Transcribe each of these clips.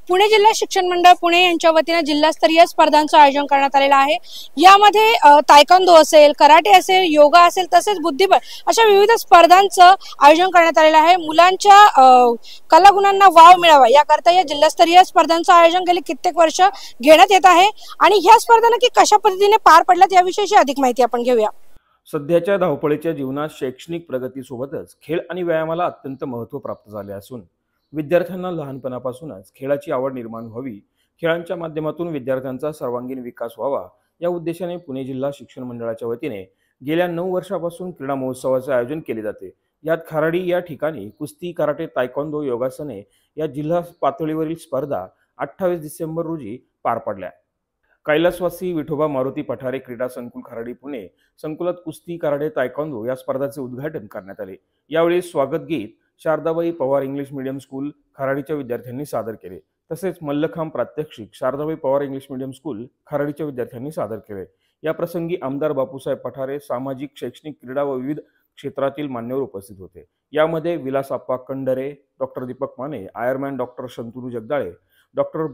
पुणे जिल्हा शिक्षण मंडळ पुणे यांच्या वतीने जिल्हास्तरीय स्पर्धांचं आयोजन करण्यात आलेलं आहे। यामध्ये तायक्वांदो असेल, कराटे असेल, योगा असेल, तसेच बुद्धिबळ अशा विविध स्पर्धांचं आयोजन करण्यात आलेलं आहे। मुलांच्या कलागुणांना वाव मिळावा याकरता या जिल्हास्तरीय स्पर्धांचं आयोजन गेली कित्येक वर्ष घेण्यात येत आहे आणि ह्या स्पर्धा नक्की कशा पद्धतीने पार पडल्यात याविषयीची अधिक माहिती आपण घेऊया। सध्याच्या धावपळीच्या जीवनात शैक्षणिक प्रगतीसोबतच खेळ आणि व्यायामाला अत्यंत महत्त्व प्राप्त झाले असून विद्यार्थ्यांना लहानपणापासूनच खेळाची आवड निर्माण व्हावी, खेळांच्या माध्यमातून विद्यार्थ्यांचा सर्वांगीण विकास व्हावा या उद्देशाने पुणे जिल्हा शिक्षण मंडळाच्या वतीने गेल्या 9 वर्षापासून क्रीडा महोत्सवाचे आयोजन केले जाते। यात खराडी या ठिकाणी कुस्ती, कराटे, तायक्वांदो, योगासने या जिल्हा पातळीवरील स्पर्धा 28 डिसेंबर रोजी पार पडल्या। कैलासवासी विठोबा मारुती पठारे क्रीडा संकुल खराडी पुणे संकुलात कुस्ती, कराटे, तायक्वांदो या स्पर्धांचे उद्घाटन करण्यात आले। यावेळी स्वागत गीत Sharadabai Pawar English medium school खराडीच्या विद्यार्थ्यांनी सादर केले। तसेच मल्लखांब प्रात्यक्षिक Sharadabai Pawar English medium school खराडीच्या विद्यार्थ्यांनी सादर केले। या प्रसंगी आमदार बापूसाहेब पठारे, सामाजिक, शैक्षणिक, क्रीडा व विविध क्षेत्रातील मान्यवर उपस्थित होते। यामध्ये Vilas Appa Kandare, doctor Deepak Mane, Ironman doctor Shantanu Jagdale, doctor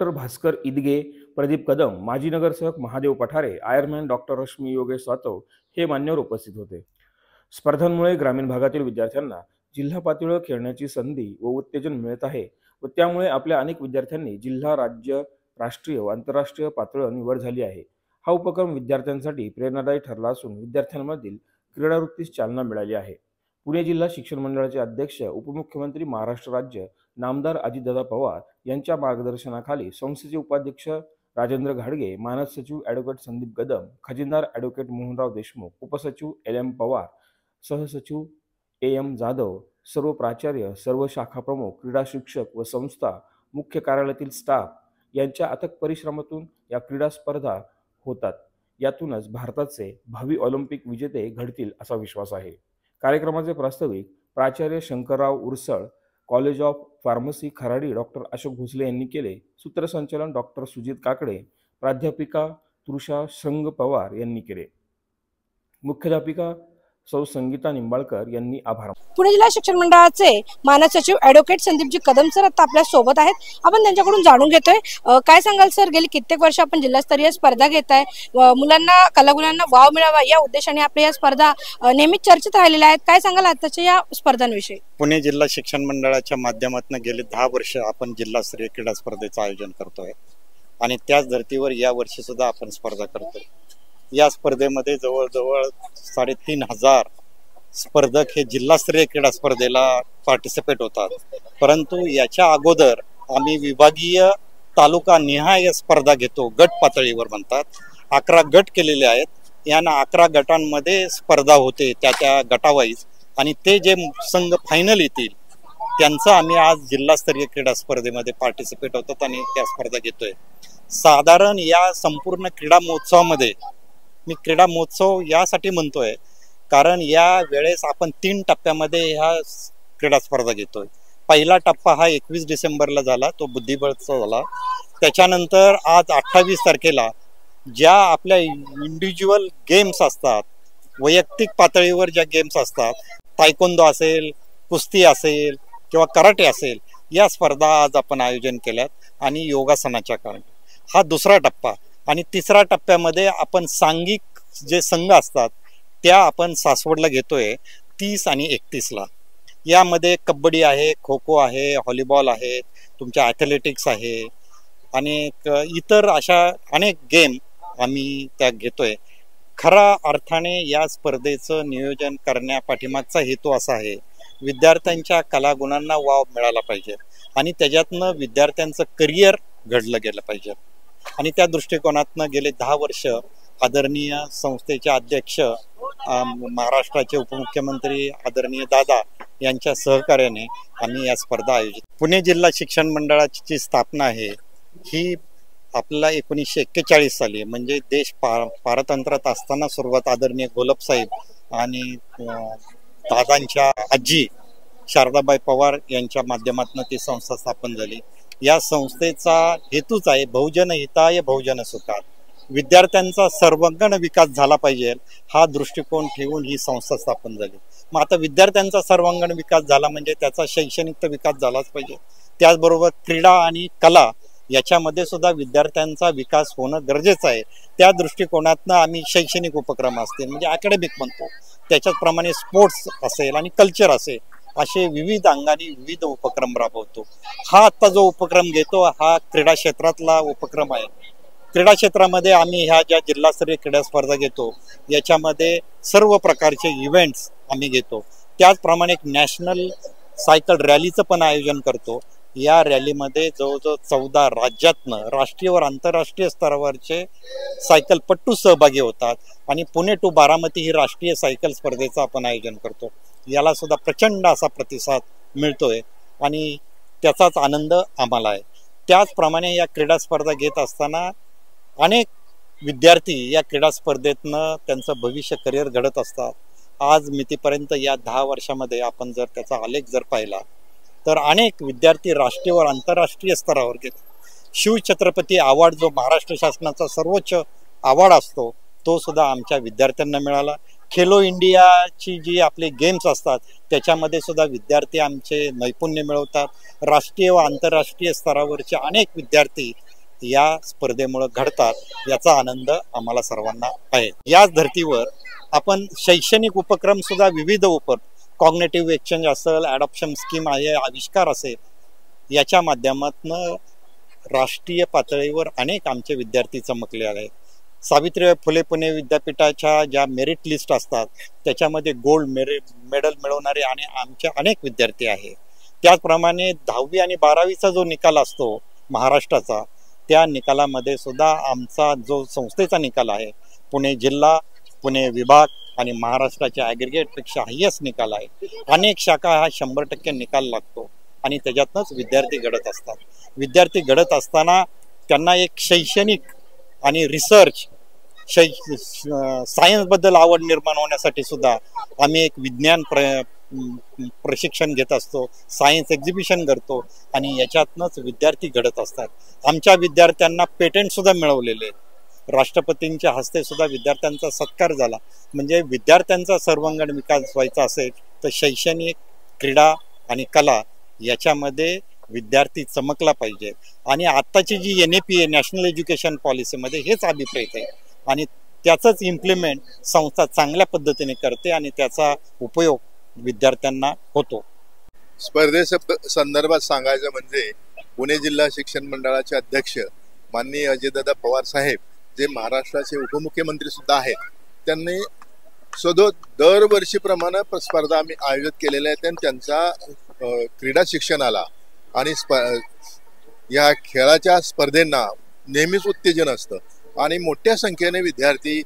Bhaskar Idage, Pradeep Kadam, माजी नगरसेवक महादेव पठारे, आयरमॅन डॉक्टर रश्मी योगेश सातव हे मान्यवर उपस्थित होते। स्पर्धांमुळे ग्रामीण भागातील विद्यार्थ्यांना जिल्हा पातळीवर खेळण्याची संधी व उत्तेजन मिळत आहे व त्यामुळे आपल्या अनेक विद्यार्थ्यांनी जिल्हा, राज्य, राष्ट्रीय व आंतरराष्ट्रीय पातळीवर निवड झाली आहे। हा उपक्रम विद्यार्थ्यांसाठी प्रेरणादायी ठरला असून विद्यार्थ्यांमधील क्रीडावृत्तीस चालना मिळाली आहे। पुणे जिल्हा शिक्षण मंडळाचे अध्यक्ष, उपमुख्यमंत्री, महाराष्ट्र राज्य नामदार अजितदादा पवार यांच्या मार्गदर्शनाखाली संस्थेचे उपाध्यक्ष राजेंद्र घाडगे, मानद सचिव ॲडव्होकेट संदीप कदम, खजिनदार ॲडव्होकेट मोहनराव देशमुख, उपसचिव LM पवार, सहसचिव AM जाधव, सर्व प्राचार्य, सर्व शाखा प्रमुख, क्रीडा शिक्षक व संस्था मुख्य कार्यालयातील स्टाफ यांच्या अथक परिश्रमातून या क्रीडा स्पर्धा होतात। यातूनच भारताचे भावी ऑलिम्पिक विजेते घडतील असा विश्वास आहे। कार्यक्रमाचे प्रास्ताविक प्राचार्य Shankarrao Ursal, college of pharmacy Kharadi doctor Ashok Bhosale यांनी केले। सूत्रसंचालन डॉक्टर सुजित काकडे, प्राध्यापिका तृषा श्रंग पवार यांनी केले। मुख्याध्यापिका सौ संगीता निंबाळकर यांनी आभार। पुणे जिल्हा शिक्षण मंडळाचे मानद सचिव ॲडव्होकेट संदीपजी कदम सर आता आपल्या सोबत आहेत, आपण त्यांच्याकडून जाणून घेतोय। काय सांगाल सर, गेली कित्येक वर्ष आपण जिल्हास्तरीय स्पर्धा घेताय, मुलांना कलागुणांना वाव मिळावा या उद्देशाने आपल्या या स्पर्धा नेहमीच चर्चेत राहिलेल्या आहेत। काय सांगाल आताच्या या स्पर्धांविषयी? पुणे जिल्हा शिक्षण मंडळाच्या माध्यमातून गेले 10 वर्ष आपण जिल्हास्तरीय क्रीडा स्पर्धेचं आयोजन करतोय आणि त्याच धर्तीवर या वर्षी सुद्धा आपण स्पर्धा करतोय। या स्पर्धेमध्ये जवळजवळ 3,500 स्पर्धक हे जिल्हास्तरीय क्रीडा स्पर्धेला पार्टिसिपेट होतात। परंतु याच्या अगोदर आम्ही विभागीय तालुका निहाय स्पर्धा घेतो, गट पातळीवर म्हणतात। 11 गट केलेले आहेत। यांना 11 गटांमध्ये स्पर्धा होते त्या गटावाईज आणि ते जे संघ फायनल येतील त्यांचं आम्ही आज जिल्हास्तरीय क्रीडा स्पर्धेमध्ये पार्टिसिपेट होतात आणि त्या स्पर्धा घेतोय। साधारण या संपूर्ण क्रीडा महोत्सवामध्ये, मी क्रीडा महोत्सव यासाठी म्हणतोय कारण या वेळेस आपण 3 टप्प्यामध्ये ह्या क्रीडा स्पर्धा घेतोय। पहिला टप्पा हा 21 डिसेंबरला झाला, तो बुद्धिबळचा झाला। त्याच्यानंतर आज 28 तारखेला ज्या आपल्या इंडिव्हिज्युअल गेम्स असतात, वैयक्तिक पातळीवर ज्या गेम्स असतात, तायक्वांदो असेल, कुस्ती असेल किंवा कराटे असेल, या स्पर्धा आज आपण आयोजन केल्यात आणि योगासनाच्या कारण हा दुसरा टप्पा। आणि तिसऱ्या टप्प्यामध्ये आपण सांघिक जे संघ असतात त्या आपण सासवडला घेतोय 30 आणि 31ला। यामध्ये कबड्डी आहे, खो खो आहे, व्हॉलीबॉल आहे, तुमच्या ॲथलेटिक्स आहे आणि इतर अशा अनेक गेम आम्ही त्या घेतोय। खऱ्या अर्थाने या स्पर्धेचं नियोजन करण्यापाठीमागचा हेतू असा आहे, विद्यार्थ्यांच्या कलागुणांना वाव मिळाला पाहिजे आणि त्याच्यातनं विद्यार्थ्यांचं करिअर घडलं गेलं पाहिजे आणि त्या दृष्टिकोनातनं गेले 10 वर्ष आदरणीय संस्थेचे अध्यक्ष, महाराष्ट्राचे उपमुख्यमंत्री आदरणीय दादा यांच्या सहकार्याने आम्ही या स्पर्धा आयोजित। पुणे जिल्हा शिक्षण मंडळाची स्थापना आहे ही आपल्याला 1941 साली, म्हणजे देश पारतंत्र्यात असताना सुरुवात आदरणीय गोलब साहेब आणि दादांच्या आजी शारदाबाई पवार यांच्या माध्यमातून ती संस्था स्थापन झाली। या संस्थेचा हेतूच आहे बहुजन हिताय बहुजन सुखाय, विद्यार्थ्यांचा सर्वांगीण विकास झाला पाहिजे हा दृष्टिकोन ठेवून ही संस्था स्थापन झाली। मग आता विद्यार्थ्यांचा सर्वांगीण विकास झाला म्हणजे त्याचा शैक्षणिक तर विकास झालाच पाहिजे, त्याचबरोबर क्रीडा आणि कला याच्यामध्ये सुद्धा विद्यार्थ्यांचा विकास होणं गरजेचं आहे। त्या दृष्टिकोनातनं आम्ही शैक्षणिक उपक्रम असतील म्हणजे अकॅडमिक म्हणतो, त्याच्याचप्रमाणे स्पोर्ट्स असेल आणि कल्चर असेल असे विविध अंगाने विविध उपक्रम राबवतो। हा आता जो उपक्रम घेतो हा क्रीडा क्षेत्रातला उपक्रम आहे। क्रीडा क्षेत्रामध्ये आम्ही ह्या ज्या जिल्हास्तरीय क्रीडा स्पर्धा घेतो याच्यामध्ये सर्व प्रकारचे इव्हेंट्स आम्ही घेतो, त्याचप्रमाणे एक नॅशनल सायकल रॅलीचं पण आयोजन करतो। या रॅलीमध्ये जवळजवळ 14 राज्यातनं राष्ट्रीय व आंतरराष्ट्रीय स्तरावरचे सायकलपट्टू सहभागी होतात आणि पुणे टू बारामती ही राष्ट्रीय सायकल स्पर्धेचं आपण आयोजन करतो। याला सुद्धा प्रचंड असा प्रतिसाद मिळतोय आणि त्याचाच आनंद आम्हाला आहे। त्याचप्रमाणे या क्रीडा स्पर्धा घेत असताना अनेक विद्यार्थी या क्रीडा स्पर्धेतनं त्यांचं भविष्य करिअर घडत असतात। आज मितीपर्यंत या 10 वर्षामध्ये आपण जर त्याचा आलेख जर पाहिला तर अनेक विद्यार्थी राष्ट्रीय व आंतरराष्ट्रीय स्तरावर गेले। शिवछत्रपती अवॉर्ड जो महाराष्ट्र शासनाचा सर्वोच्च अवॉर्ड असतो तो सुद्धा आमच्या विद्यार्थ्यांना मिळाला। खेलो इंडियाची जी आपले गेम्स असतात त्याच्यामध्ये सुद्धा विद्यार्थी आमचे नैपुण्य मिळवतात। राष्ट्रीय व आंतरराष्ट्रीय स्तरावरचे अनेक विद्यार्थी या स्पर्धेमुळे घडतात याचा आनंद आम्हाला सर्वांना आहे। याच धर्तीवर आपण शैक्षणिक उपक्रम सुद्धा विविध कॉग्नेटिव्ह एक्सचेंज असेल, ॲडॉप्शन स्कीम आहे, आविष्कार असेल, याच्या माध्यमातून राष्ट्रीय पातळीवर अनेक आमचे विद्यार्थी चमकले आहेत। सावित्रीबाई फुले पुणे विद्यापीठाच्या ज्या मेरिट लिस्ट असतात त्याच्यामध्ये गोल्ड मेडल मिळवणारे आणि आमचे अनेक विद्यार्थी आहेत। त्याचप्रमाणे 10वी आणि 12वीचा जो निकाल असतो महाराष्ट्राचा त्या निकालामध्ये सुद्धा आमचा जो संस्थेचा निकाल आहे पुणे जिल्हा, पुणे विभाग आणि महाराष्ट्राच्या ॲग्रिगेटपेक्षा हायस्ट निकाल आहे। अनेक शाखा हा 100% निकाल लागतो आणि त्याच्यातनंच विद्यार्थी घडत असतात। विद्यार्थी घडत असताना त्यांना एक शैक्षणिक आणि रिसर्च सायन्सबद्दल आवड निर्माण होण्यासाठी सुद्धा आम्ही एक विज्ञान प्रशिक्षण घेत असतो, सायन्स एक्झिबिशन करतो आणि याच्यातनंच विद्यार्थी घडत असतात। आमच्या विद्यार्थ्यांना पेटंट सुद्धा मिळवलेले आहेत। राष्ट्रपतींच्या हस्ते सुद्धा विद्यार्थ्यांचा सत्कार झाला। म्हणजे विद्यार्थ्यांचा सर्वांगीण विकास व्हायचा असेल तर शैक्षणिक, क्रीडा आणि कला याच्यामध्ये विद्यार्थी चमकला पाहिजे आणि आत्ताची जी NAPA नॅशनल एज्युकेशन पॉलिसीमध्ये हेच अभिप्रेत आहे आणि त्याचंच इम्प्लिमेंट संस्था चांगल्या पद्धतीने करते आणि त्याचा उपयोग विद्यार्थ्यांना होतो। संदर्भात सांगायचं म्हणजे पुणे जिल्हा शिक्षण मंडळाचे अध्यक्ष माननीय अजयदादा पवार साहेब जे महाराष्ट्राचे उपमुख्यमंत्री सुद्धा आहेत, त्यांनी दरवर्षीप्रमाणे स्पर्धा आम्ही आयोजित केलेल्या आहेत आणि त्यांचा क्रीडा शिक्षणाला आणि या खेळाच्या स्पर्धेंना नेहमीच उत्तेजन असतं आणि मोठ्या संख्येने विद्यार्थी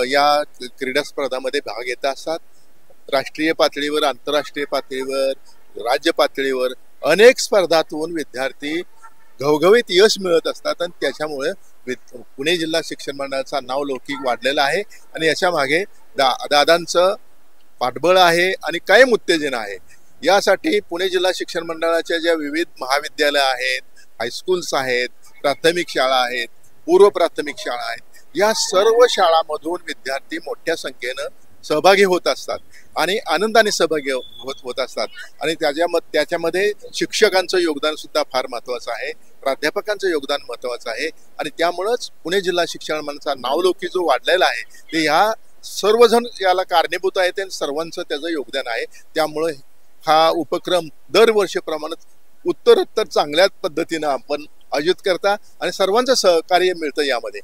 या क्रीडा स्पर्धामध्ये भाग घेत असतात। राष्ट्रीय पातळीवर, आंतरराष्ट्रीय पातळीवर, राज्य पातळीवर अनेक स्पर्धातून विद्यार्थी घवघवीत यश मिळत असतात आणि त्याच्यामुळे पुणे जिल्हा शिक्षण मंडळाचा नावलौकिक वाढलेला आहे आणि याच्या मागे दादांचं पाठबळ आहे आणि कायम उत्तेजन आहे। यासाठी पुणे जिल्हा शिक्षण मंडळाच्या ज्या विविध महाविद्यालय आहेत, हायस्कूल्स आहेत, प्राथमिक शाळा आहेत, पूर्व प्राथमिक शाळा आहेत, या सर्व शाळांमधून विद्यार्थी मोठ्या संख्येनं सहभागी होत असतात आणि आनंदाने सहभागी होत असतात आणि त्याच्यामध्ये शिक्षकांचं योगदान सुद्धा फार महत्वाचं आहे, प्राध्यापकांचं योगदान महत्वाचं आहे आणि त्यामुळेच पुणे जिल्हा शिक्षण मंडळाचा नावलौकिक जो वाढलेला आहे ते ह्या सर्वजण याला कारणीभूत आहेत आणि सर्वांचं त्याचं योगदान आहे। त्यामुळे हा उपक्रम दरवर्षीप्रमाणे उत्तरोत्तर चांगल्या पद्धतीनं आपण आयोजित करता आणि सर्वांचं सहकार्य मिळतं। यामध्ये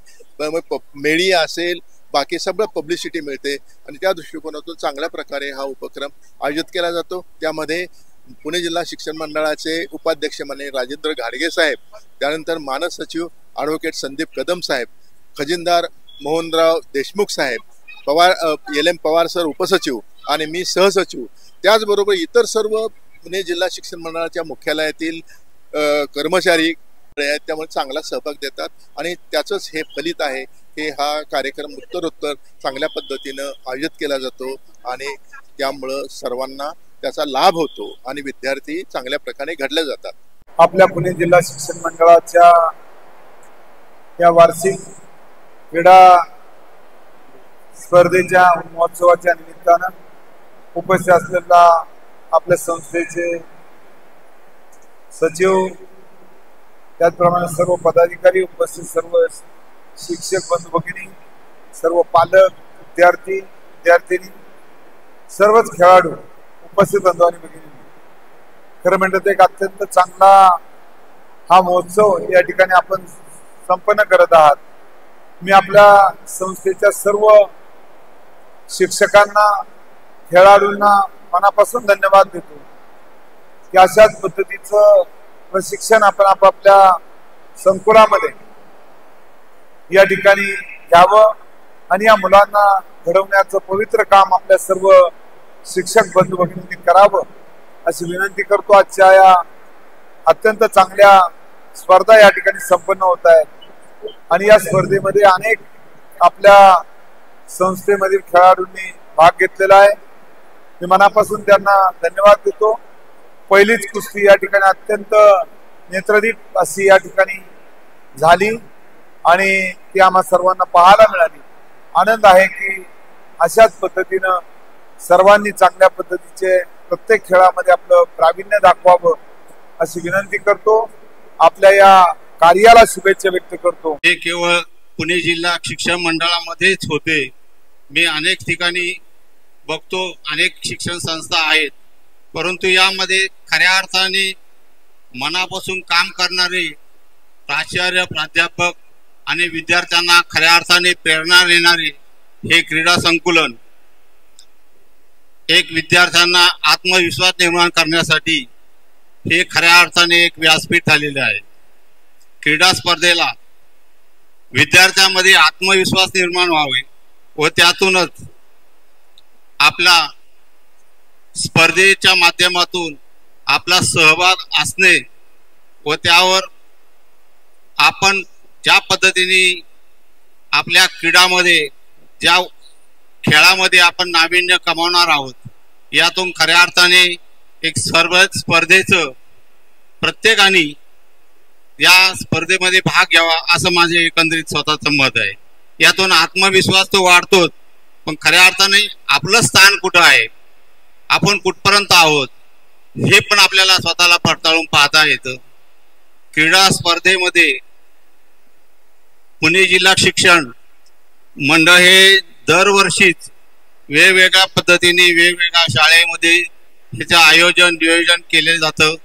मीडिया असेल, बाकी सगळं पब्लिसिटी मिळते आणि त्या दृष्टिकोनातून चांगल्या प्रकारे हा उपक्रम आयोजित केला जातो। त्यामध्ये पुणे जिल्हा शिक्षण मंडळाचे उपाध्यक्ष माननीय राजेंद्र घाडगे साहेब, त्यानंतर मानद सचिव ॲडव्होकेट संदीप कदम साहेब, खजिनदार मोहनराव देशमुख साहेब, LM पवार सर उपसचिव आणि मी सहसचिव, त्याचबरोबर इतर सर्व पुणे जिल्हा शिक्षण मंडळाच्या मुख्यालयातील कर्मचारी आहेत, त्यामुळे चांगला सहभाग देतात आणि त्याचंच हे फलित आहे की हा कार्यक्रम उत्तरोत्तर चांगल्या पद्धतीनं आयोजित केला जातो आणि त्यामुळं सर्वांना त्याचा लाभ होतो आणि विद्यार्थी चांगल्या प्रकारे घडले जातात। आपल्या पुणे जिल्हा शिक्षण मंडळाच्या या वार्षिक क्रीडा स्पर्धेच्या महोत्सवाच्या निमित्तानं उपस्थित असलेला आपल्या संस्थेचे सचिव, त्याचप्रमाणे सर्व पदाधिकारी, उपस्थित सर्व शिक्षक बंधू भगिनी, सर्व पालक, विद्यार्थी विद्यार्थिनी, सर्वच खेळाडू, उपस्थित बंधू आणि भगिनी, खरं म्हणतात एक अत्यंत चांगला हा महोत्सव या ठिकाणी आपण संपन्न करत आहात. मी आपल्या संस्थेच्या सर्व शिक्षकांना, खेळाडूंना मनापासून धन्यवाद देतो की अशाच पद्धतीचं प्रशिक्षण आपण आपापल्या संकुलामध्ये या ठिकाणी घ्यावं आणि या मुलांना घडवण्याचं पवित्र काम आपल्या सर्व शिक्षक बंधू भगिनींनी करावं अशी विनंती करतो. आजच्या या अत्यंत चांगल्या स्पर्धा या ठिकाणी संपन्न होत आहेत आणि या स्पर्धेमध्ये अनेक आपल्या संस्थेमधील खेळाडूंनी भाग घेतलेला आहे. मी मनापासून त्यांना धन्यवाद देतो. पहिलीच कुस्ती या ठिकाणी अत्यंत नेत्रदीप अशी या ठिकाणी झाली आणि ती आम्हा सर्वांना पाहायला मिळाली. आनंद आहे की अशाच पद्धतीनं सर्वांनी चांगल्या पद्धतीचे प्रत्येक खेळामध्ये आपलं प्रावीण्य दाखवावं अशी विनंती करतो. आपल्या या कार्याला शुभेच्छा व्यक्त करतो. हे केवळ पुणे जिल्हा शिक्षण मंडळामध्येच होते. मी अनेक ठिकाणी बघतो, अनेक शिक्षण संस्था आहेत, परंतु यामध्ये खऱ्या अर्थाने मनापासून काम करणारे प्राचार्य, प्राध्यापक आणि विद्यार्थ्यांना खऱ्या अर्थाने प्रेरणा देणारे हे क्रीडा संकुलन एक विद्यार्थ्यांना आत्मविश्वास निर्माण करण्यासाठी हे खऱ्या अर्थाने एक व्यासपीठ झालेले आहे. क्रीडा स्पर्धेला विद्यार्थ्यांमध्ये आत्मविश्वास निर्माण व्हावे व त्यातूनच आपला स्पर्धेच्या माध्यमातून आपला सहभाग असणे व त्यावर आपण ज्या पद्धतीने आपल्या क्रीडामध्ये, ज्या खेळामध्ये आपण नाविन्य कमावणार आहोत, यातून खऱ्या अर्थाने एक सर्व स्पर्धेचं प्रत्येकाने या स्पर्धेमध्ये भाग घ्यावा असं माझे एकंदरीत स्वतःचं मत आहे. यातून आत्मविश्वास तो वाढतोच, पण खऱ्या अर्थाने आपलं स्थान कुठं आहे, आपण कुठपर्यंत आहोत हे पण आपल्याला स्वतःला पडताळून पाहता येतं. क्रीडा स्पर्धेमध्ये पुणे जिल्हा शिक्षण मंडळ हे दरवर्षीच वेगवेगळ्या पद्धतीने वेगवेगळ्या शाळेमध्ये ह्याचं आयोजन नियोजन केले जातं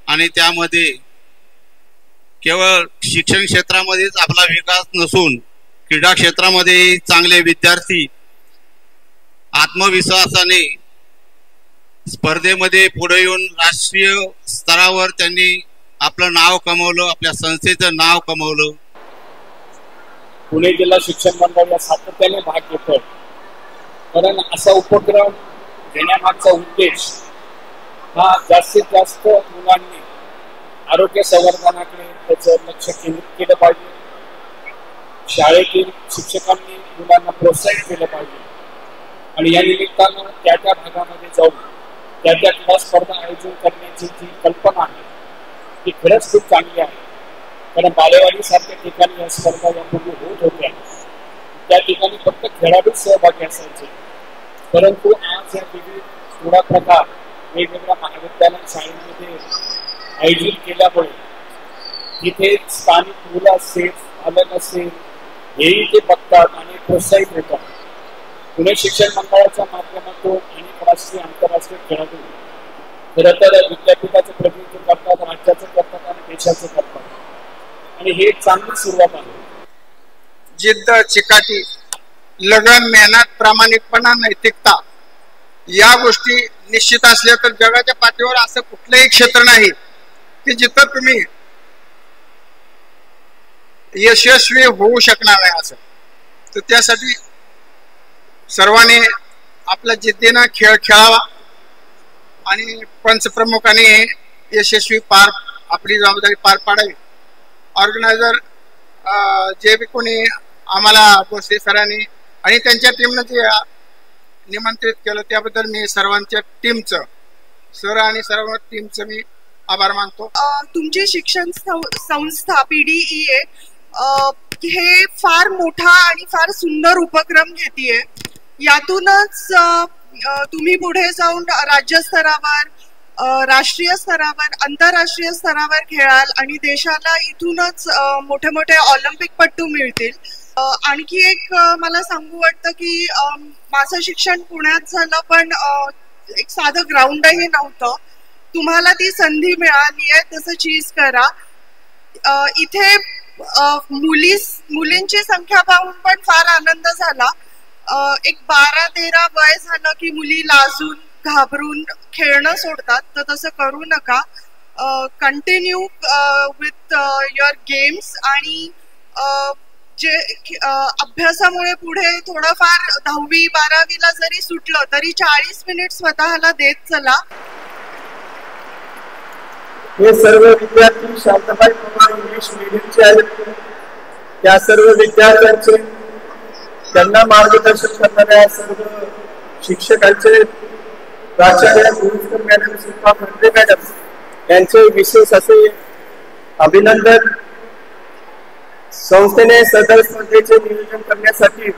आणि त्यामध्ये केवळ शिक्षण क्षेत्रामध्येच आपला विकास नसून क्रीडा क्षेत्रामध्ये चांगले विद्यार्थी आत्मविश्वासाने स्पर्धेमध्ये पुढे येऊन राष्ट्रीय स्तरावर त्यांनी आपलं नाव कमवलं, आपल्या संस्थेचं नाव कमवलं. पुणे जिल्हा शिक्षण मंडळ या सातत्याने भाग घेतोय, कारण असा उपक्रम घेण्यामागचा उद्देश हा जास्तीत जास्त मुलांनी आरोग्य संवर्धनाकडे त्याचं लक्ष केंद्रित केलं पाहिजे. शाळेतील शिक्षकांनी मुलांना प्रोत्साहित केलं पाहिजे आणि या निमित्तानं त्या त्या भागामध्ये जाऊन त्या त्या क्रीडा स्पर्धा आयोजन करण्याची जी कल्पना आहे ती खरंच खूप चांगली आहे. कारण बालेवाडी सारख्या ठिकाणी या स्पर्धा यापूर्वी होत होत्या, त्या ठिकाणी फक्त खेळाडूच सहभागी असायचे, परंतु आज या विविध क्रीडा प्रकार वेगवेगळ्या महाविद्यालय शाळेमध्ये आयोजित केल्यामुळे तिथे स्थानिक मुलं असेल, पालक असेल, हेही ते बघतात आणि प्रोत्साहित होतात. पुणे शिक्षण मंडळाच्या माध्यमातून अनेक राष्ट्रीय आंतरराष्ट्रीय खेळाडू खरं तर विद्यापीठाचं प्रतिनिधित्व करतात, राज्याचं करतात आणि देशाचं करतात आणि हे एक चांगली सुरुवात आहे. जिद्द, चिकाटी, लगन, मेहनत, प्रामाणिकपणा, नैतिकता या गोष्टी निश्चित असल्या तर जगाच्या पाठीवर असं कुठलंही क्षेत्र नाही की जिथं तुम्ही यशस्वी होऊ शकणार नाही असं. तर त्यासाठी सर्वांनी आपल्या जिद्दीनं खेळ खेळावा आणि पंचप्रमुखांनी यशस्वी आपली जबाबदारी पार पाडावी. ऑर्गनायझर जे बी कोणी आम्हाला भोसले सरांनी आणि त्यांच्या टीमनं जे निमंत्रित केलं त्याबद्दल मी सर्वांच्या टीमचं, सर आणि सर्व टीमचं मी आभार मानतो. तुमची शिक्षण संस्था PDEA हे फार मोठा आणि फार सुंदर उपक्रम घेतीये. यातूनच तुम्ही पुढे जाऊन राज्यस्तरावर, राष्ट्रीय स्तरावर, आंतरराष्ट्रीय स्तरावर खेळाल आणि देशाला इथूनच मोठे मोठे ऑलिम्पिक पट्टू मिळतील. आणखी एक मला सांगू वाटतं की माझं शिक्षण पुण्यात झालं, पण एक साधं ग्राउंडही नव्हतं. तुम्हाला ती संधी मिळाली आहे, तसं चीज करा. इथे मुलींची संख्या पाहून पण फार आनंद झाला. एक 12-13 वय झालं की मुली लाजून घाबरून खेळणं सोडतात, तर तसं करू नका. कंटिन्यू विथ युअर गेम्स आणि जे अभ्यासामुळे पुढे थोडंफार 10वी-12वीला जरी सुटलं तरी 40 मिनिट स्वतःला देत चला. हे सर्व विद्यार्थी शांताबाई पवार इंग्लिश मीडियमचे आहेत. त्या सर्व विद्यार्थ्यांचे, त्यांना मार्गदर्शन करणाऱ्या सर्व शिक्षकांचे, प्राचार्य मॅडम, शिल्पा खंडे मॅडम यांचे विशेष असे अभिनंदन. संस्थेने सदर स्पर्धेचे नियोजन करण्यासाठी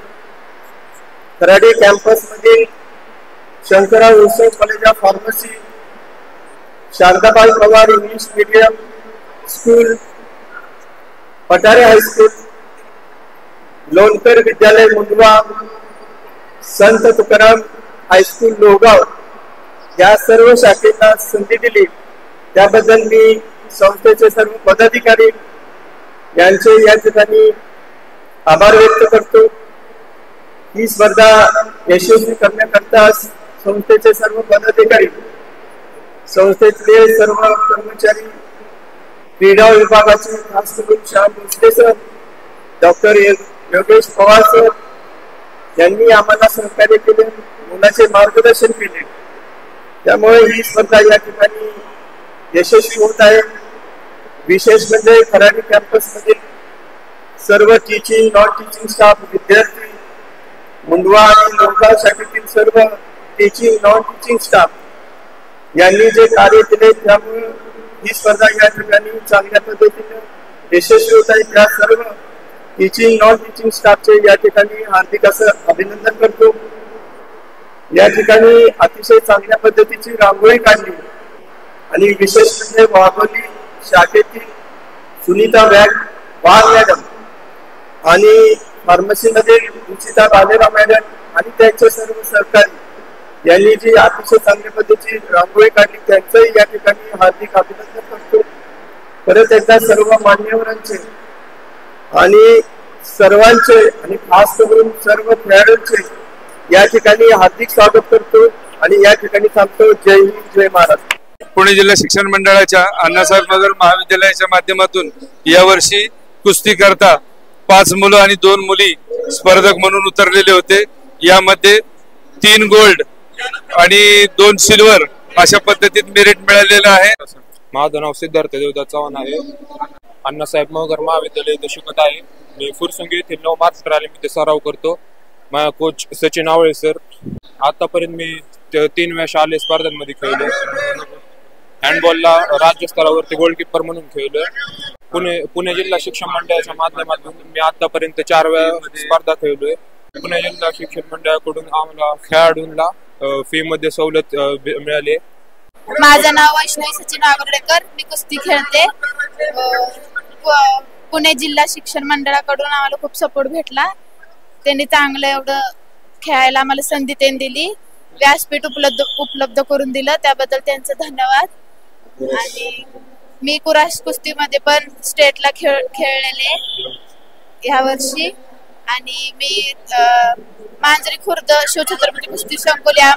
खराडी कॅम्पस मधील Shankarrao Utsav college of pharmacy, Shardabai Pawar English medium school, Pathare high school, Lonkar विद्यालय मुंडवा, संत तुकाराम हायस्कूल लोहगाव या सर्व शाखेला संधी दिली. त्याबद्दल मी संस्थेचे सर्व पदाधिकारी यांचे या ठिकाणी आभार व्यक्त करतो. ही स्पर्धा यशस्वी करण्याकरता संस्थेचे सर्व पदाधिकारी, संस्थेतले सर्व कर्मचारी, क्रीडा विभागाचे खास करून Shyam Bhosale sir, doctor Yogesh Pawar sir यांनी आम्हाला सहकार्य केले, मुलाचे मार्गदर्शन केले. त्यामुळे ही स्पर्धा या ठिकाणी यशस्वी होत आहे. विशेष म्हणजे खराडी कॅम्पस मधील सर्व टीचिंग, नॉन टीचिंग स्टाफ, विद्यार्थी, मुंडवा आणि लोहगाव शाखेतील सर्व टीचिंग, नॉन टीचिंग स्टाफ यांनी जे कार्य केले, त्यामुळे ही स्पर्धा या ठिकाणी चांगल्या पद्धतीने यशस्वी होत आहे. त्या सर्व टीचिंग, नॉन टीचिंग स्टाफचे या ठिकाणी हार्दिक असं अभिनंदन करतो. या ठिकाणी अतिशय चांगल्या पद्धतीची रांगोळी काढली आणि विशेष म्हणजे वाघोली शाखेतील सुनीता वाघ मॅडम आणि फार्मसीमधील रुचिता बालेराव मॅडम आणि त्यांचे सर्व सहकारी यांनी जी अतिशय चांगल्या पद्धतीची रांगोळी काढली, त्यांचंही या ठिकाणी हार्दिक अभिनंदन करतो. परत एकदा सर्व मान्यवरांचे आणि सर्वांचे आणि खास करून सर्व खेळाडूंचे या ठिकाणी हार्दिक स्वागत करतो आणि या ठिकाणी सांगतो जय हिंद, जय महाराष्ट्र. पुणे जिल्हा शिक्षण मंडळाच्या अण्णासाहेब नगर महाविद्यालयाच्या माध्यमातून यावर्षी कुस्ती करता 5 मुलं आणि 2 मुली स्पर्धक म्हणून उतरलेले होते. यामध्ये 3 गोल्ड आणि 2 सिल्वर अशा पद्धतीत मेरिट मिळालेलं आहे. माझं नाव सिद्धार्थ देवदास चव्हाण आहे. अण्णासाहेब नगर महाविद्यालय इथे शिकत आहे. मी फुरसुंगी येथे 9 मार्च रॅलीमध्ये सराव करतो. माझा कोच सचिन आवळे सर. आतापर्यंत मी 3 वेळा शालेय स्पर्धांमध्ये खेळलो. हँडबॉलला राज्यस्तरावरती गोलकीपर म्हणून खेळलो. पुणे जिल्हा शिक्षण मंडळाच्या माध्यमातून मी आतापर्यंत 4 वेळा स्पर्धा खेळलोय. पुणे जिल्हा शिक्षण मंडळाकडून आम्हाला खेळाडूंना फी मध्ये सवलत मिळाली. माझं नाव वैष्णवी सचिन आगरडेकर. मी कुस्ती खेळते. पुणे जिल्हा शिक्षण मंडळाकडून आम्हाला खूप सपोर्ट भेटला. त्यांनी चांगलं एवढं खेळायला आम्हाला संधी दिली, व्यासपीठ उपलब्ध करून दिलं, त्याबद्दल त्यांचं धन्यवाद. आणि मी कुराश कुस्तीमध्ये पण स्टेटला खेळलेले ह्या वर्षी. आणि मी मांजरी खुर्द शिवछत्रपती कुस्ती संकुल या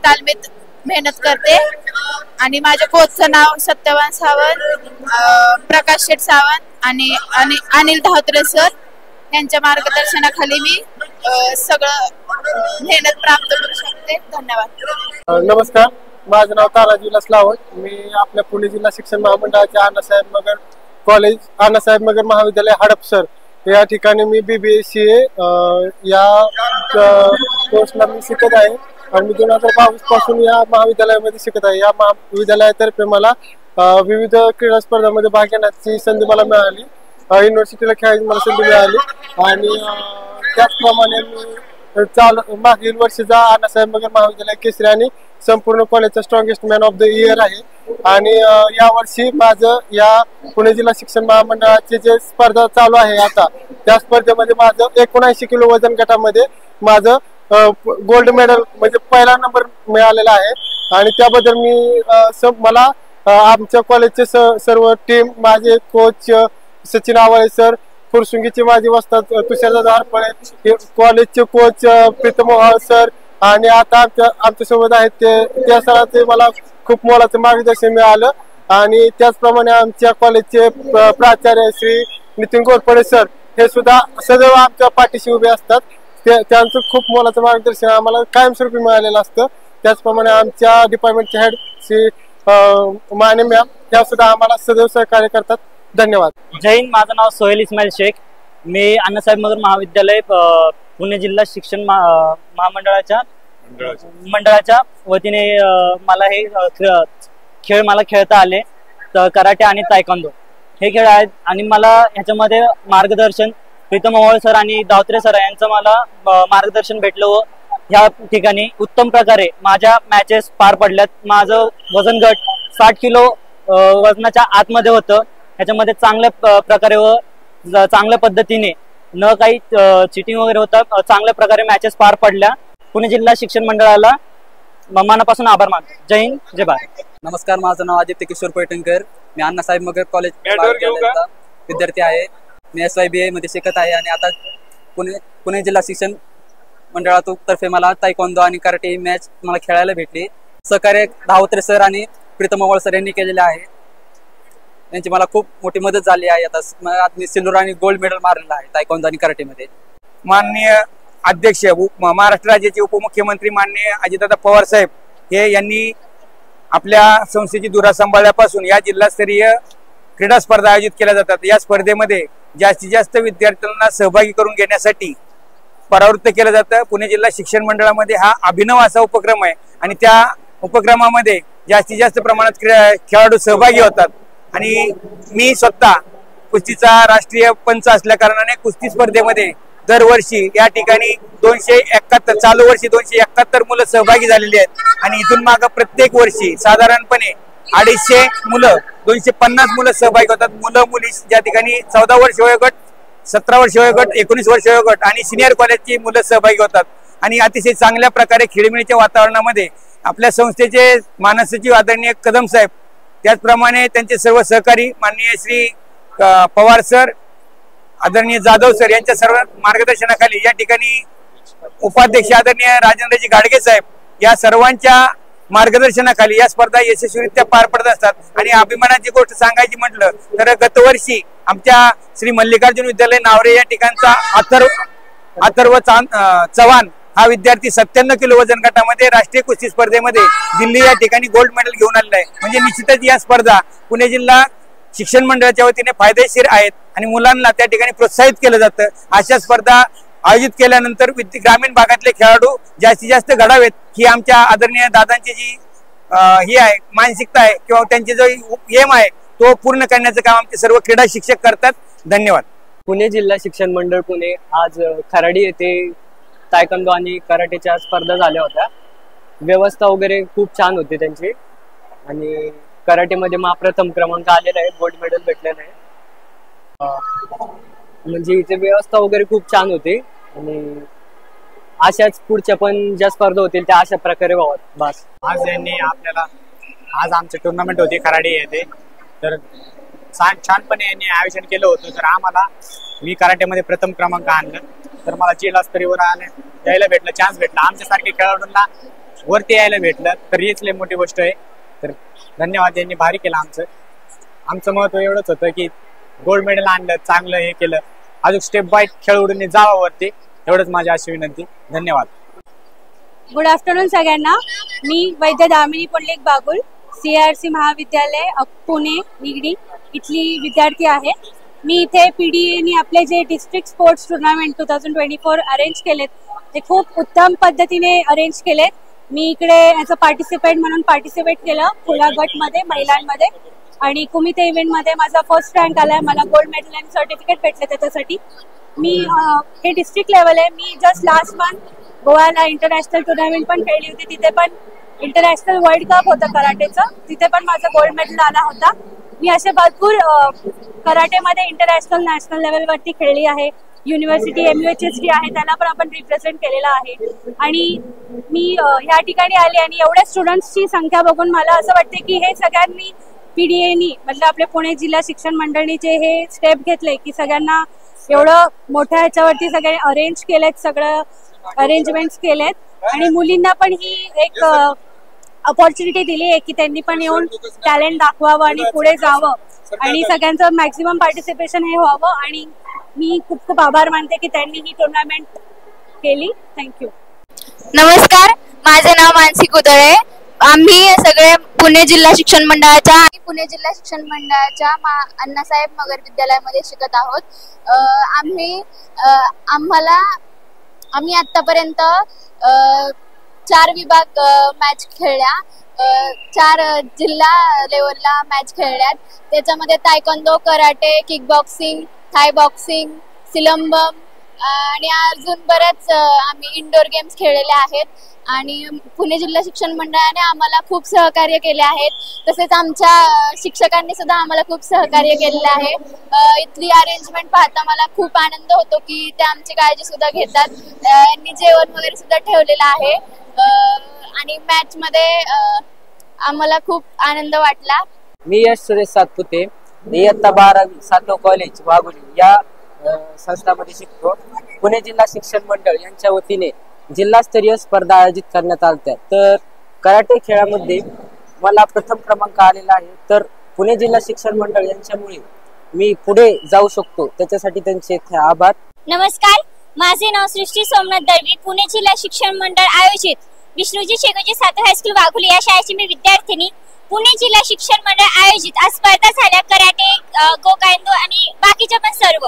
तालमीत मेहनत करते. आणि माझ्या कोचचं नाव सत्यवान सावंत, प्रकाश शेठ सावंत आणि अनिल धावत्रे सर यांच्या मार्गदर्शनाखाली मी सगळं मेहनत प्राप्त करू शकते. धन्यवाद. नमस्कार, माझं नाव तानाजी विलास लावत. मी आपल्या पुणे जिल्हा शिक्षण महामंडळाच्या अण्णासाहेब नगर कॉलेज, अण्णासाहेब नगर महाविद्यालय हडपसर या ठिकाणी मी BBA या कोर्सला मी शिकत आहे. आणि मी 2022 पासून या महाविद्यालयामध्ये शिकत आहे. या महाविद्यालयातर्फे मला विविध क्रीडा स्पर्धांमध्ये भाग घेण्याची संधी मला मिळाली. युनिव्हर्सिटीला खेळायची मला संधी मिळाली आणि त्याचप्रमाणे मी मागील वर्षीचा अण्णासाहेब मगर महाविद्यालय केसरी आणि संपूर्ण कॉलेजचा strongest man of the year आहे. आणि या वर्षी माझं या पुणे जिल्हा शिक्षण महामंडळाची जे स्पर्धा चालू आहे आता, त्या स्पर्धेमध्ये माझं 79 किलो वजन गटामध्ये माझं गोल्ड मेडल म्हणजे पहिला नंबर मिळालेला आहे. आणि त्याबद्दल मी मला आमच्या कॉलेजचे सर्व टीम, माझे कोच सचिन आवाळे सर, फुरसुंगीचे माझे वस्ताद तुषारदादा हरपळे, कॉलेजचे कोच प्रीतम मोहाळ सर आणि आता आमच्या सोबत आहेत त्या सरांचे मला खूप मोलाचं मार्गदर्शन मिळालं. आणि त्याचप्रमाणे आमच्या कॉलेजचे प्राचार्य श्री नितीन घोरपडे सर हे सुद्धा सदैव आमच्या पाठीशी उभे असतात. त्यांचं खूप मोलाचं मार्गदर्शन आम्हाला कायमस्वरूपी मिळालेलं असतं. त्याचप्रमाणे आमच्या डिपार्टमेंटचे हेड श्री माने मॅम त्या सुद्धा आम्हाला सदैव सहकार्य करतात. धन्यवाद. जय हिंद. माझं नाव सोहेल इस्माईल शेख. मी अण्णासाहेब मगर महाविद्यालय पुणे जिल्हा शिक्षण मंडळाच्या वतीने मला हे खेळ मला खेळता आले. कराटे आणि तायक्वांदो हे खेळ आहेत आणि मला ह्याच्यामध्ये मार्गदर्शन प्रीतम मोहोळ सर आणि दावत्रे सर यांचं मला मार्गदर्शन भेटलं व ह्या ठिकाणी उत्तम प्रकारे माझ्या मॅचेस पार पडल्यात. माझं वजन गट 60 किलो वजनाच्या आतमध्ये होतं. ह्याच्यामध्ये चांगल्या प्रकारे व चांगल्या पद्धतीने न काही चिटिंग वगैरे होता चांगल्या प्रकारे मॅचेस पार पडल्या. पुणे जिल्हा शिक्षण मंडळाला मनापासून आभार मानतो. जय हिंद, जय भारत. नमस्कार, माझं नाव आदित्य किशोर पैठणकर. मी अण्णासाहेब मगर कॉलेज विद्यार्थी आहे. मी SYBA मध्ये शिकत आहे आणि आता पुणे जिल्हा शिक्षण मंडळातर्फे मला तायक्वांदो आणि कराटे ही मॅच मला खेळायला भेटली. सहकार्य धावत्रे सर आणि प्रीतम मोहोळ सर यांनी केलेले आहे. यांची मला खूप मोठी मदत झाली आहे. आता मी सिल्वर आणि गोल्ड मेडल मारलेला आहे तायक्वांदो आणि कराटेमध्ये. माननीय अध्यक्ष महाराष्ट्र राज्याचे उपमुख्यमंत्री माननीय अजितदादा पवार साहेब हे यांनी आपल्या संस्थेची धुरा सांभाळल्यापासून या जिल्हास्तरीय क्रीडा स्पर्धा आयोजित केल्या जातात. या स्पर्धेमध्ये जास्तीत जास्त विद्यार्थ्यांना सहभागी करून घेण्यासाठी परावृत्त केलं जातं. पुणे जिल्हा शिक्षण मंडळामध्ये हा अभिनव असा उपक्रम आहे आणि त्या उपक्रमामध्ये जास्तीत जास्त प्रमाणात खेळाडू सहभागी होतात. आणि मी स्वतः कुस्तीचा राष्ट्रीय पंच असल्या कारणाने कुस्ती स्पर्धेमध्ये दरवर्षी या ठिकाणी 271 चालू वर्षी 271 मुलं सहभागी झालेली आहेत. आणि इथून मागं प्रत्येक वर्षी साधारणपणे 250 मुलं 250 मुलं सहभागी होतात. मुलं मुली ज्या ठिकाणी 14 वर्ष वयोगट, 17 वर्ष वयोगट, 19 वर्ष वयोगट आणि सिनियर कॉलेजची मुलं सहभागी होतात. आणि अतिशय चांगल्या प्रकारे खेळीमेळीच्या वातावरणामध्ये आपल्या संस्थेचे मानसचिव आदरणीय कदम साहेब, त्याचप्रमाणे त्यांचे सर्व सहकारी माननीय श्री पवार सर, आदरणीय जाधव सर यांच्या सर्व मार्गदर्शनाखाली या ठिकाणी उपाध्यक्ष आदरणीय राजेंद्रजी गाडगे साहेब या सर्वांच्या मार्गदर्शनाखाली या स्पर्धा यशस्वीरित्या पार पडत असतात. आणि अभिमानाची गोष्ट सांगायची म्हटलं तर गतवर्षी आमच्या श्री मल्लिकार्जुन विद्यालय नावरे या ठिकाणचा अथर्व चव्हाण हा विद्यार्थी 97 किलो वजन गटामध्ये राष्ट्रीय कुस्ती स्पर्धेमध्ये दिल्ली या ठिकाणी गोल्ड मेडल घेऊन आलेला आहे. म्हणजे निश्चितच या स्पर्धा पुणे जिल्हा शिक्षण मंडळाच्या वतीने फायदेशीर आहेत आणि मुलांना त्या ठिकाणी प्रोत्साहित केलं जातं. अशा स्पर्धा आयोजित केल्यानंतर ग्रामीण भागातले खेळाडू जास्तीत जास्त घडावेत ही आमच्या आदरणीय दादांची जी ही आहे मानसिकता आहे किंवा त्यांचे जो एम आहे तो पूर्ण करण्याचं काम आमचे सर्व क्रीडा शिक्षक करतात. धन्यवाद. पुणे जिल्हा शिक्षण मंडळ पुणे आज खराडी येथे तायक्वांदो आणि कराटेच्या स्पर्धा झाल्या होत्या. व्यवस्था वगैरे खूप छान होती त्यांची आणि कराटेमध्ये प्रथम क्रमांक आलेला आहे, गोल्ड मेडल भेटलेलं आहे. म्हणजे इथे व्यवस्था वगैरे खूप छान होती आणि अशाच पुढच्या पण ज्या स्पर्धा होतील त्या अशा प्रकारे व्हाव्यात. बस आज यांनी आपल्याला आज आमची टुर्नामेंट होती खराडी येथे, तर छानपणे यांनी आयोजन केलं होतं. तर आम्हाला मी कराटेमध्ये प्रथम क्रमांक आणलं तर मला जिल्हा स्तरीवर यायला भेटलं, चान्स भेटला. आमच्यासारखे खेळाडूंना वरती यायला भेटलं तर हीच लई मोठी गोष्ट आहे. तर धन्यवाद, यांनी भारी केलं. आमचं महत्व एवढंच होतं की गोल्ड मेडल आणलं, चांगलं हे केलं, अजून स्टेप बाय खेळाडूंनी जावं वरती, एवढंच माझी अशी विनंती. धन्यवाद. गुड आफ्टरनून सगळ्यांना. मी वैद्य दामिनी पुंडलिक बागुल, CRC महाविद्यालय पुणे निगडी इथली विद्यार्थी आहे. मी इथे PDAने आपले जे डिस्ट्रिक्ट स्पोर्ट्स टुर्नामेंट 2024 अरेंज केलेत ते खूप उत्तम पद्धतीने अरेंज केलेत. मी इकडे ॲज अ पार्टिसिपेट म्हणून पार्टिसिपेट केलं खुला गटमध्ये महिलांमध्ये आणि कुमिते इव्हेंटमध्ये माझा फर्स्ट रँक आलाय. मला गोल्ड मेडल आणि सर्टिफिकेट भेटले त्याच्यासाठी. मी हे डिस्ट्रिक्ट लेवल आहे. मी जस्ट लास्ट मंथ गोव्याला इंटरनॅशनल टुर्नामेंट पण खेळली होती. तिथे पण इंटरनॅशनल वर्ल्ड कप होतं कराटेचं, तिथे पण माझा गोल्ड मेडल आला होता. मी असे भरपूर कराटेमध्ये इंटरनॅशनल नॅशनल लेवलवरती खेळली आहे. युनिव्हर्सिटी MUHST आहे त्याला पण आपण रिप्रेझेंट केलेलं आहे. आणि मी ह्या ठिकाणी आली आणि एवढ्या स्टुडंट्सची संख्या बघून मला असं वाटते की हे सगळ्यांनी PDAनी म्हणजे आपले पुणे जिल्हा शिक्षण मंडळीचे हे स्टेप घेतले की सगळ्यांना एवढं मोठ्या ह्याच्यावरती सगळे अरेंज केलेत, सगळं अरेंजमेंट्स केलेत आणि मुलींना पण ही एक अपॉर्च्युनिटी दिली आहे की त्यांनी पण येऊन टॅलेंट दाखवावं आणि पुढे जावं आणि सगळ्यांचं मॅक्झिमम पार्टिसिपेशन हे व्हावं. आणि मी खूप खूप आभार मानते की त्यांनी ही टुर्नामेंट केली. थँक्यू. नमस्कार, माझे नाव मानसी कुदळे. आम्ही सगळे पुणे जिल्हा शिक्षण मंडळाच्या अण्णासाहेब मगर विद्यालयामध्ये शिकत आहोत. आम्ही आतापर्यंत 4 विभाग मॅच खेळल्या, 4 जिल्हा लेवलला मॅच खेळल्यात. त्याच्यामध्ये तायक्वांदो, कराटे, किक बॉक्सिंग, थाय बॉक्सिंग, सिलंबम आणि अजून बऱ्याच आम्ही इंडोर गेम्स खेळलेले आहेत. आणि पुणे जिल्हा शिक्षण मंडळाने आम्हाला खूप सहकार्य केले आहेत. तसेच आमच्या शिक्षकांनी सुद्धा आम्हाला खूप सहकार्य केलेले आहे. इथली अरेंजमेंट पाहता मला खूप आनंद होतो की ते आमची काळजी सुद्धा घेतात. यांनी जेवण वगैरे सुद्धा ठेवलेलं आहे. आणि मॅच मध्ये आम्हाला खूप आनंद वाटला. मी यश सुरेश सातपुते, इयत्ता 12वी सातव कॉलेज वाघोली या संस्थामध्ये शिकतो. पुणे जिल्हा शिक्षण मंडळ यांच्या वतीने जिल्हास्तरीय स्पर्धा आयोजित करण्यात आल्या. तर कराटे खेळामध्ये मला प्रथम क्रमांक आलेला आहे. तर पुणे जिल्हा शिक्षण मंडळ यांच्यामुळे मी पुढे जाऊ शकतो, त्याच्यासाठी त्यांचे आभार. नमस्कार, माझे नाव सृष्टी सोमनाथ दळवी. पुणे जिल्हा शिक्षण मंडळ आयोजित विष्णूजी शेकोजी सातव हायस्कूल वाघोली या शाळेची मी विद्यार्थिनी. पुणे जिल्हा शिक्षण मंडळ आयोजित आज स्पर्धा झाल्या कराटे, गोकाइंदो आणि बाकीच्या पण सर्व.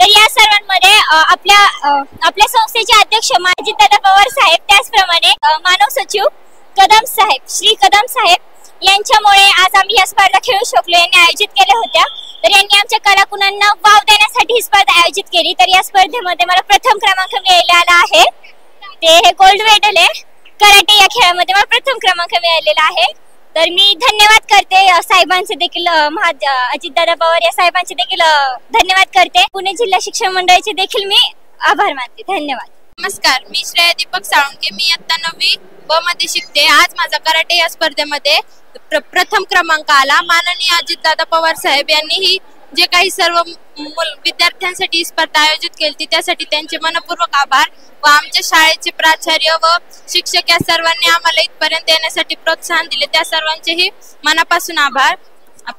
तर या सर्वांमध्ये आपल्या संस्थेचे अध्यक्ष माजिददादा पवार साहेब, त्याचप्रमाणे मानव सचिव कदम साहेब, श्री कदम साहेब यांच्यामुळे आज आम्ही या स्पर्धा खेळू शकलो. यांनी आयोजित केल्या होत्या. तर यांनी आमच्या कलाकुनांना वाव देण्यासाठी ही स्पर्धा आयोजित केली. तर या स्पर्धेमध्ये मला प्रथम क्रमांक मिळालेला आहे. ते हे गोल्ड मेडल आहे. कराटे या खेळामध्ये मला प्रथम क्रमांक मिळालेला आहे. तर मी धन्यवाद करते साहेबांचे देखील, अजितदादा पवार या साहेबांचे देखील धन्यवाद करते. पुणे जिल्हा शिक्षण मंडळाचे देखील मी आभार मानते. धन्यवाद. नमस्कार, मी श्रेया दीपक साळुंके. मी इयत्ता 9वी ब मध्ये शिकते. आज माझा कराटे या स्पर्धेमध्ये प्रथम क्रमांक आला. माननीय अजितदादा पवार साहेब यांनी ही जे काही सर्व विद्यार्थ्यांसाठी स्पर्धा आयोजित केली त्यासाठी त्यांचे मनपूर्वक आभार. व आमच्या शाळेचे प्राचार्य व शिक्षक या सर्वांनी आम्हाला इथपर्यंत येण्यासाठी प्रोत्साहन दिले, त्या सर्वांचेही मनापासून आभार.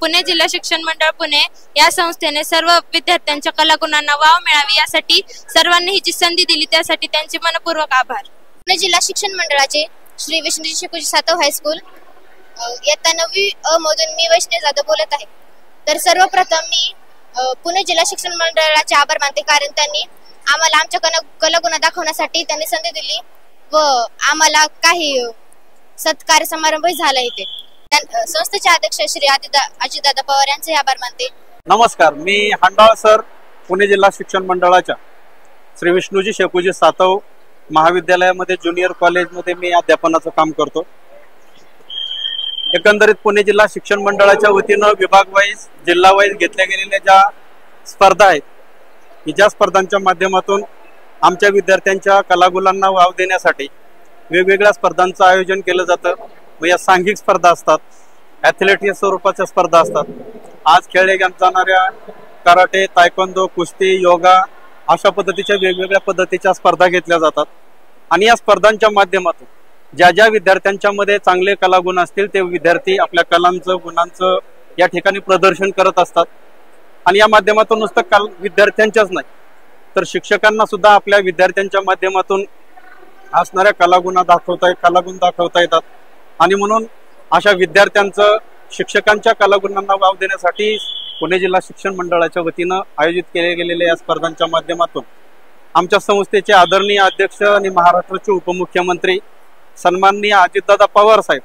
पुणे जिल्हा शिक्षण मंडळ पुणे या संस्थेने सर्व विद्यार्थ्यांच्या कलागुणांना वाव मिळावी यासाठी सर्वांनी ही जी संधी दिली त्यासाठी त्यांचे मनपूर्वक आभार. पुणे जिल्हा शिक्षण मंडळाचे श्री विष्णूजी शेकोजी सातव हायस्कूल इयत्ता 9वी अ मधून मी वैष्णवी जाधव बोलत आहे. तर सर्वप्रथम मी पुणे जिल्हा शिक्षण मंडळाचे आभार मानते, कारण त्यांनी आम्हाला आमच्या कलागुण दाखवण्यासाठी त्यांनी संधी दिली व आम्हाला काही सत्कार समारंभ झाला इथे. संस्थेचे अध्यक्ष श्री अजितदादा पवार यांचे आभार मानते. नमस्कार, मी हंडाळ सर, पुणे जिल्हा शिक्षण मंडळाच्या श्री विष्णूजी शेकोजी सातव महाविद्यालयामध्ये ज्युनियर कॉलेजमध्ये मी अध्यापनाचं काम करतो. एकंदरीत पुणे जिल्हा शिक्षण मंडळाच्या वतीनं विभाग वाईज, जिल्हा वाईज घेतल्या गेलेल्या ज्या स्पर्धा आहेत, ज्या स्पर्धांच्या माध्यमातून आमच्या विद्यार्थ्यांच्या कलागुणांना वाव देण्यासाठी वेगवेगळ्या स्पर्धांचं आयोजन केलं जातं. व या सांघिक स्पर्धा असतात, ॲथलेटिक स्वरूपाच्या स्पर्धा असतात. आज खेळले जाणाऱ्या कराटे, तायक्वांदो, कुस्ती, योगा अशा पद्धतीच्या वेगवेगळ्या पद्धतीच्या स्पर्धा घेतल्या जातात. आणि या स्पर्धांच्या माध्यमातून ज्या ज्या विद्यार्थ्यांच्या मध्ये चांगले कलागुण असतील ते विद्यार्थी आपल्या कलांचं, गुणांचं या ठिकाणी प्रदर्शन करत असतात. आणि या माध्यमातून नुसतं विद्यार्थ्यांच्याच नाही तर शिक्षकांना सुद्धा आपल्या विद्यार्थ्यांच्या माध्यमातून असणाऱ्या कलागुण दाखवता येतात. आणि म्हणून अशा विद्यार्थ्यांचं, शिक्षकांच्या कलागुणांना वाव देण्यासाठी पुणे जिल्हा शिक्षण मंडळाच्या वतीनं आयोजित केले गेलेल्या या स्पर्धांच्या माध्यमातून आमच्या संस्थेचे आदरणीय अध्यक्ष आणि महाराष्ट्राचे उपमुख्यमंत्री सन्माननीय अजितदादा पवार साहेब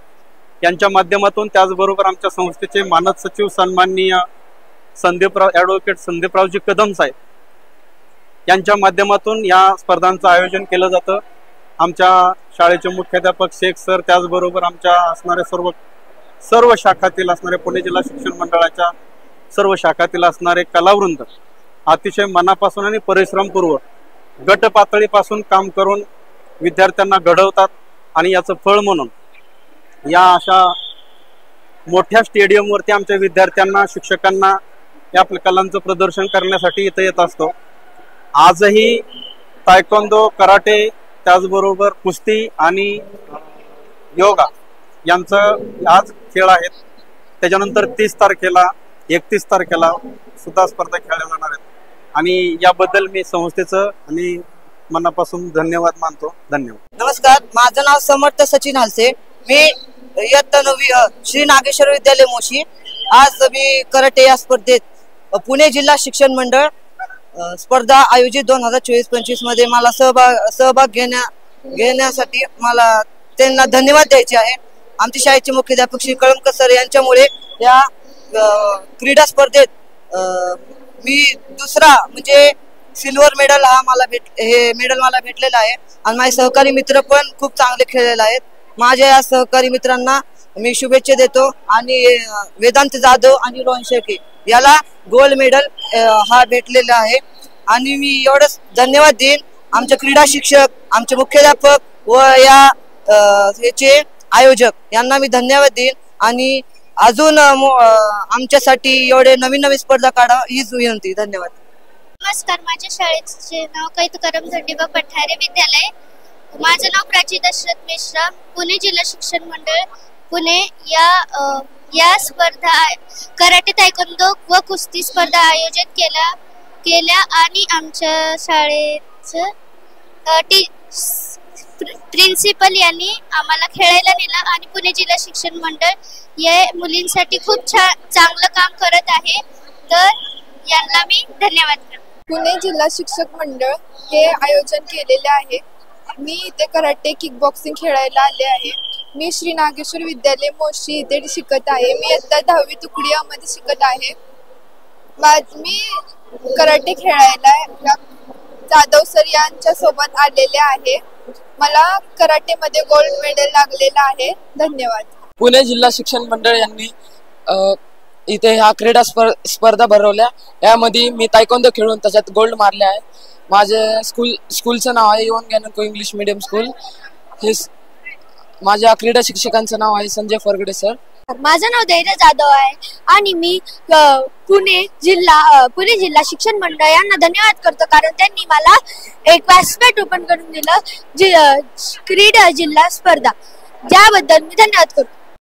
यांच्या माध्यमातून, त्याचबरोबर आमच्या संस्थेचे मानद सचिव सन्माननीय ॲडव्होकेट संदीपरावजी कदम साहेब यांच्या माध्यमातून या स्पर्धांचं आयोजन केलं जातं. आमच्या शाळेचे मुख्याध्यापक शेख सर, त्याचबरोबर आमच्या असणाऱ्या सर्व शाखातील असणारे पुणे जिल्हा शिक्षण मंडळाच्या सर्व शाखातील असणारे कलावृंद अतिशय मनापासून आणि परिश्रमपूर्वक गट पातळीपासून काम करून विद्यार्थ्यांना घडवतात आणि याचं फळ म्हणून या अशा मोठ्या स्टेडियमवरती आमच्या विद्यार्थ्यांना, शिक्षकांना या आपल्या कलांचं प्रदर्शन करण्यासाठी इथं येत असतो. आजही तायक्वांदो, कराटे, त्याचबरोबर कुस्ती आणि योगा यांचं आज खेळ आहेत. त्याच्यानंतर 30 तारखेला 31 तारखेला सुद्धा स्पर्धा खेळल्या जाणार आहेत आणि याबद्दल मी संस्थेचं आणि मनापासून धन्यवाद मानतो. धन्यवाद. नमस्कार, माझं नाव समर्थ सचिन हालसे. मी इयत्ता 9वी श्री नागेश्वर विद्यालय मोशी. आज मी कराटे या स्पर्धेत पुणे जिल्हा शिक्षण मंडळ स्पर्धा आयोजित 2024-25 मध्ये मला सहभाग घेण्यासाठी मला त्यांना धन्यवाद द्यायचे आहे. आमच्या शाळेचे मुख्याध्यापक श्री कळमकर सर यांच्यामुळे या क्रीडा स्पर्धेत मी दुसरा म्हणजे सिल्वर मेडल हे मेडल मला भेटलेलं आहे आणि माझे सहकारी मित्र पण खूप चांगले खेळलेले आहेत. माझ्या या सहकारी मित्रांना मी शुभेच्छा देतो आणि वेदांत जाधव आणि रोहन शेळके याला गोल्ड मेडल हा भेटलेला आहे आणि मी एवढंच धन्यवाद देईन आमचे क्रीडा शिक्षक, आमचे मुख्याध्यापक व या याचे आयोजक यांना मी धन्यवाद देईन आणि अजून आमच्यासाठी एवढे नवीन स्पर्धा काढा हीच विनंती. धन्यवाद. नमस्कार, माझ्या शाळेचे नाव कैतकरम धंडेबा पठारे विद्यालय. माझं नाव प्राची दशरथ मिश्रा. पुणे जिल्हा शिक्षण मंडळ पुणे या स्पर्धा कराटे, तायक्वांदो व कुस्ती स्पर्धा आयोजित केल्या आणि आमच्या शाळेचं प्रिन्सिपल यांनी आम्हाला खेळायला नेलं आणि पुणे जिल्हा शिक्षण मंडळ या मुलींसाठी खूप चांगलं काम करत आहे, तर यांना मी धन्यवाद करतो. पुणे जिल्हा शिक्षक मंडळ हे आयोजन केलेले आहे. मी इथे कराटे, किक बॉक्सिंग खेळायला आले आहे. मी श्री नागेश्वर विद्यालय मोशी इथे शिकत आहे. मी आता 10वी तुकडी मध्ये शिकत आहे. मी कराटे खेळायला जाधव सर यांच्या सोबत आलेले आहे. मला कराटे मध्ये गोल्ड मेडल लागलेला आहे. धन्यवाद. पुणे जिल्हा शिक्षण मंडळ यांनी इथे ह्या क्रीडा स्पर्धा भरवल्या. यामध्ये मी तायक्वांदो खेळून त्याच्यात गोल्ड मारले आहे. माझे स्कूलचं नाव आहे इवन गॅननको इंग्लिश मीडियम स्कूल. हे माझ्या क्रीडा शिक्षकांचं नाव आहे संजय फरगडे सर. माझं नाव धैर्य जाधव आहे आणि मी पुणे जिल्हा शिक्षण मंडळ यांना धन्यवाद करतो, कारण त्यांनी मला एक व्यासपीठ ओपन करून दिलं क्रीडा जिल्हा स्पर्धा, ज्याबद्दल मी धन्यवाद करतो.